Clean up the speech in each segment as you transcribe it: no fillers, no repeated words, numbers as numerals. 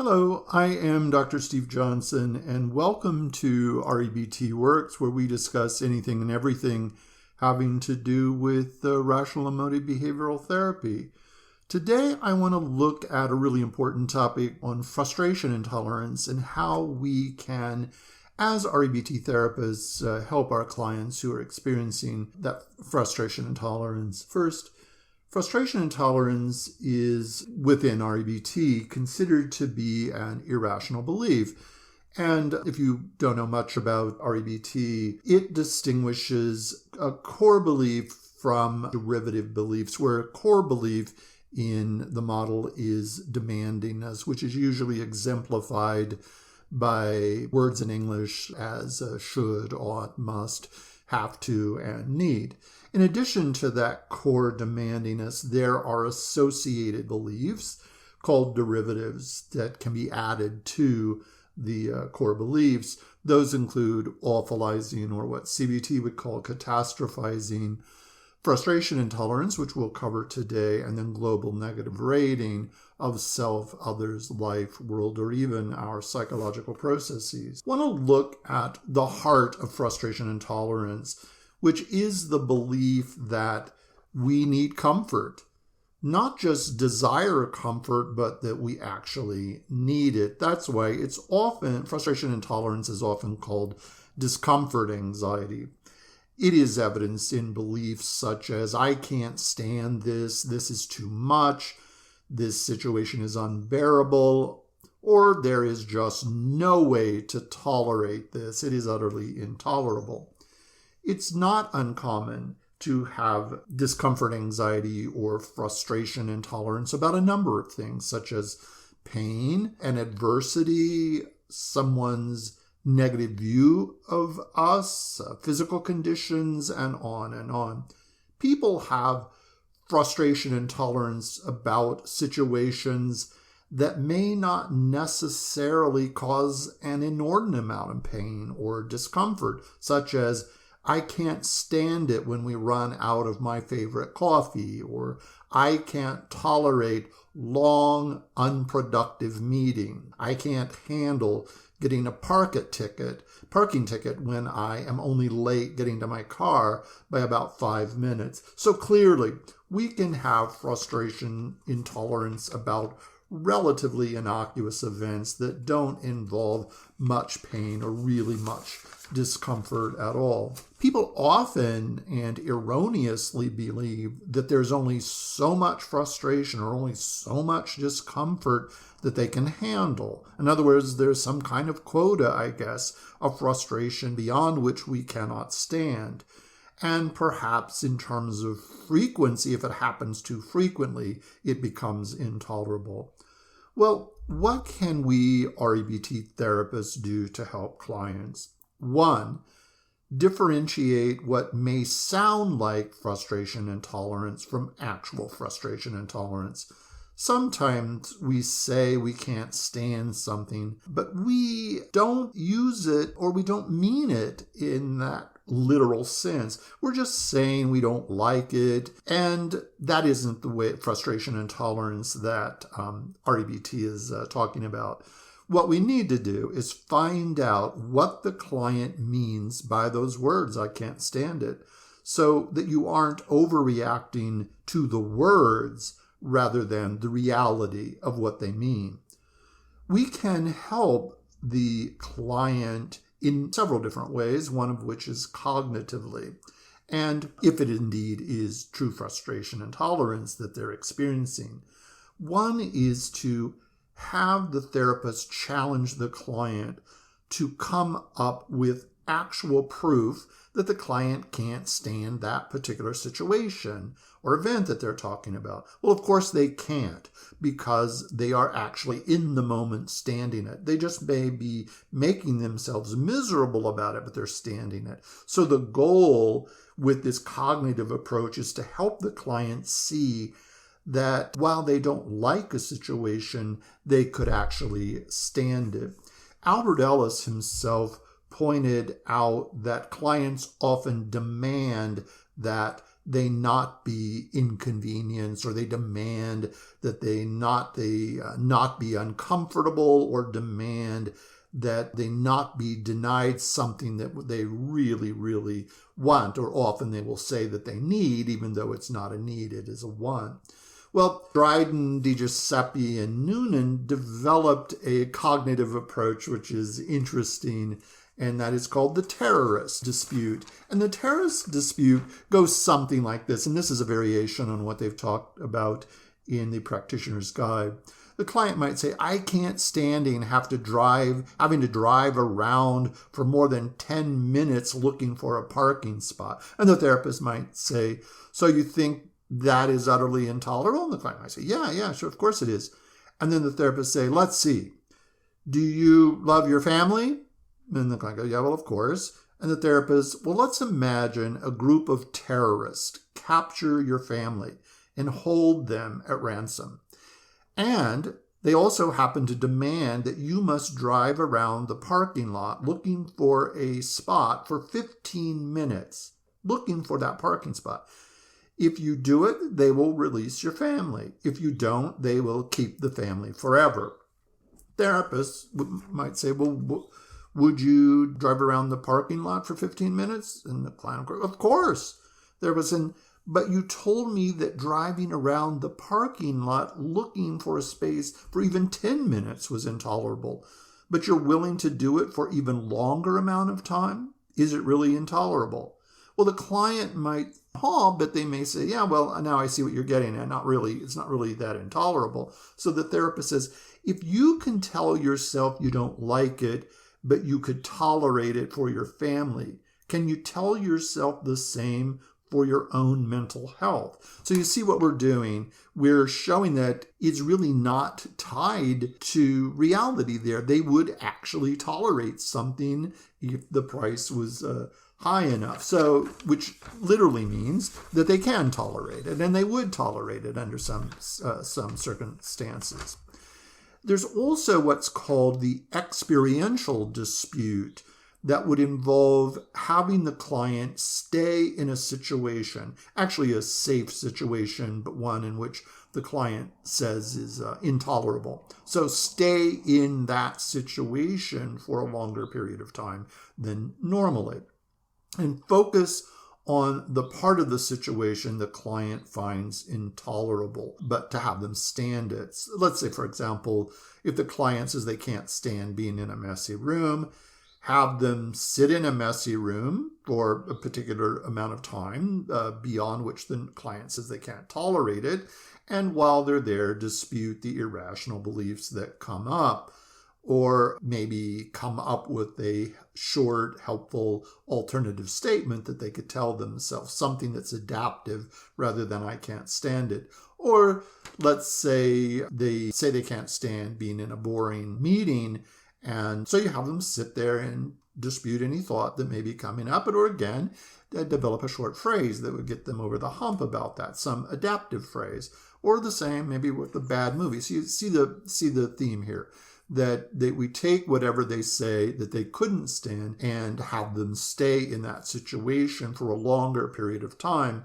Hello, I am Dr. Steve Johnson, and welcome to REBTworks, where we discuss anything and everything having to do with rational emotive behavioral therapy. Today, I want to look at a really important topic on frustration intolerance and how we can, as REBT therapists, help our clients who are experiencing that frustration intolerance. First, frustration intolerance is, within REBT, considered to be an irrational belief. And if you don't know much about REBT, it distinguishes a core belief from derivative beliefs, where a core belief in the model is demandingness, which is usually exemplified by words in English as should, ought, must, have to, and need. In addition to that core demandingness, there are associated beliefs called derivatives that can be added to the core beliefs. Those include awfulizing, or what CBT would call catastrophizing, frustration intolerance, which we'll cover today, and then global negative rating of self, others, life, world, or even our psychological processes. I want to look at the heart of frustration intolerance, which is the belief that we need comfort. Not just desire comfort, but that we actually need it. That's why frustration intolerance is often called discomfort anxiety. It is evidenced in beliefs such as, I can't stand this is too much, this situation is unbearable, or there is just no way to tolerate this, it is utterly intolerable. It's not uncommon to have discomfort anxiety or frustration intolerance about a number of things, such as pain and adversity, someone's negative view of us, physical conditions, and on and on. People have frustration intolerance about situations that may not necessarily cause an inordinate amount of pain or discomfort, such as, I can't stand it when we run out of my favorite coffee, or I can't tolerate long, unproductive meetings. I can't handle getting a parking ticket when I am only late getting to my car by about 5 minutes. So clearly, we can have frustration intolerance about relatively innocuous events that don't involve much pain or really much discomfort at all. People often and erroneously believe that there's only so much frustration or only so much discomfort that they can handle. In other words, there's some kind of quota, I guess, of frustration beyond which we cannot stand. And perhaps in terms of frequency, if it happens too frequently, it becomes intolerable. Well, what can we REBT therapists do to help clients? 1, differentiate what may sound like frustration intolerance from actual frustration intolerance. Sometimes we say we can't stand something, but we don't use it or we don't mean it in that literal sense. We're just saying we don't like it, and that isn't the way frustration intolerance that REBT is talking about. What we need to do is find out what the client means by those words, I can't stand it, so that you aren't overreacting to the words rather than the reality of what they mean. We can help the client in several different ways, one of which is cognitively. And if it indeed is true frustration intolerance that they're experiencing, one is to have the therapist challenge the client to come up with actual proof that the client can't stand that particular situation or event that they're talking about. Well, of course they can't, because they are actually in the moment standing it. They just may be making themselves miserable about it, but they're standing it. So the goal with this cognitive approach is to help the client see that while they don't like a situation, they could actually stand it. Albert Ellis himself pointed out that clients often demand that they not be inconvenienced, or they demand that they not be uncomfortable, or demand that they not be denied something that they really, really want, or often they will say that they need, even though it's not a need, it is a want. Well, Dryden, DiGiuseppe, and Noonan developed a cognitive approach which is interesting, and that is called the terrorist dispute. And the terrorist dispute goes something like this, and this is a variation on what they've talked about in the Practitioner's Guide. The client might say, I can't stand having to drive around for more than 10 minutes looking for a parking spot. And the therapist might say, so you think that is utterly intolerable? And the client might say, yeah, sure, of course it is. And then the therapist say, let's see, do you love your family? And the client goes, yeah, well, of course. And the therapist, well, let's imagine a group of terrorists capture your family and hold them at ransom. And they also happen to demand that you must drive around the parking lot looking for a spot for 15 minutes, looking for that parking spot. If you do it, they will release your family. If you don't, they will keep the family forever. Therapists might say, well, would you drive around the parking lot for 15 minutes? And the client goes, of course. But you told me that driving around the parking lot looking for a space for even 10 minutes was intolerable. But you're willing to do it for even longer amount of time? Is it really intolerable? Well, the client might but they may say, yeah, well, now I see what you're getting at. It's not really that intolerable. So the therapist says, if you can tell yourself you don't like it, but you could tolerate it for your family, can you tell yourself the same for your own mental health? So you see what we're doing. We're showing that it's really not tied to reality there. They would actually tolerate something if the price was high enough. So, which literally means that they can tolerate it, and they would tolerate it under some circumstances. There's also what's called the experiential dispute that would involve having the client stay in a situation, actually a safe situation, but one in which the client says is intolerable. So stay in that situation for a longer period of time than normally, and focus on the part of the situation the client finds intolerable, but to have them stand it. Let's say, for example, if the client says they can't stand being in a messy room, have them sit in a messy room for a particular amount of time, beyond which the client says they can't tolerate it, and while they're there, dispute the irrational beliefs that come up, or maybe come up with a short, helpful alternative statement that they could tell themselves, something that's adaptive rather than I can't stand it. Or let's say they can't stand being in a boring meeting, and so you have them sit there and dispute any thought that may be coming up, or again, develop a short phrase that would get them over the hump about that, some adaptive phrase. Or the same maybe with the bad movie. So you see the theme here. That we take whatever they say that they couldn't stand and have them stay in that situation for a longer period of time,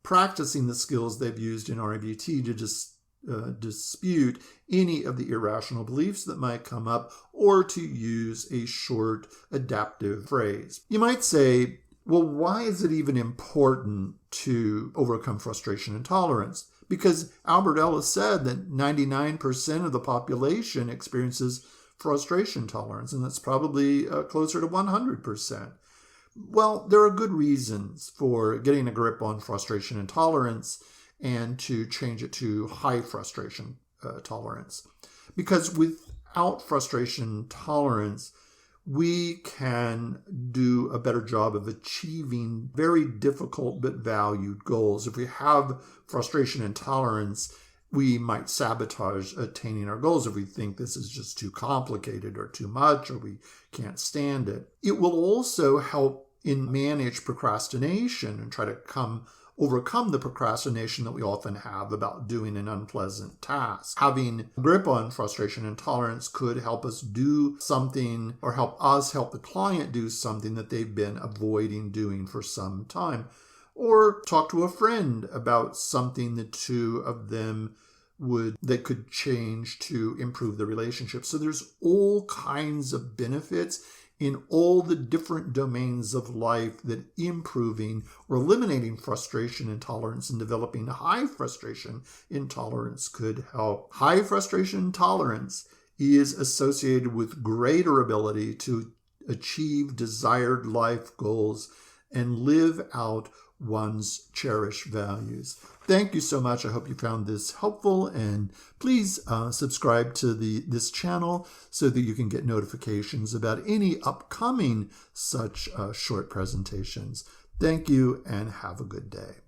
practicing the skills they've used in REBT to dispute any of the irrational beliefs that might come up, or to use a short adaptive phrase. You might say, well, why is it even important to overcome frustration and tolerance? Because Albert Ellis said that 99% of the population experiences frustration tolerance, and that's probably closer to 100%. Well, there are good reasons for getting a grip on frustration and tolerance and to change it to high frustration tolerance. Because without frustration tolerance, we can do a better job of achieving very difficult but valued goals. If we have frustration and tolerance, we might sabotage attaining our goals if we think this is just too complicated or too much, or we can't stand it. It will also help in manage procrastination and try to overcome the procrastination that we often have about doing an unpleasant task. Having a grip on frustration and tolerance could help us do something, or help the client do something that they've been avoiding doing for some time. or talk to a friend about something the two of them that could change to improve the relationship. So there's all kinds of benefits in all the different domains of life that improving or eliminating frustration intolerance and developing high frustration intolerance could help. High frustration intolerance is associated with greater ability to achieve desired life goals and live out one's cherished values. Thank you so much. I hope you found this helpful, and please subscribe to this channel so that you can get notifications about any upcoming such short presentations. Thank you and have a good day.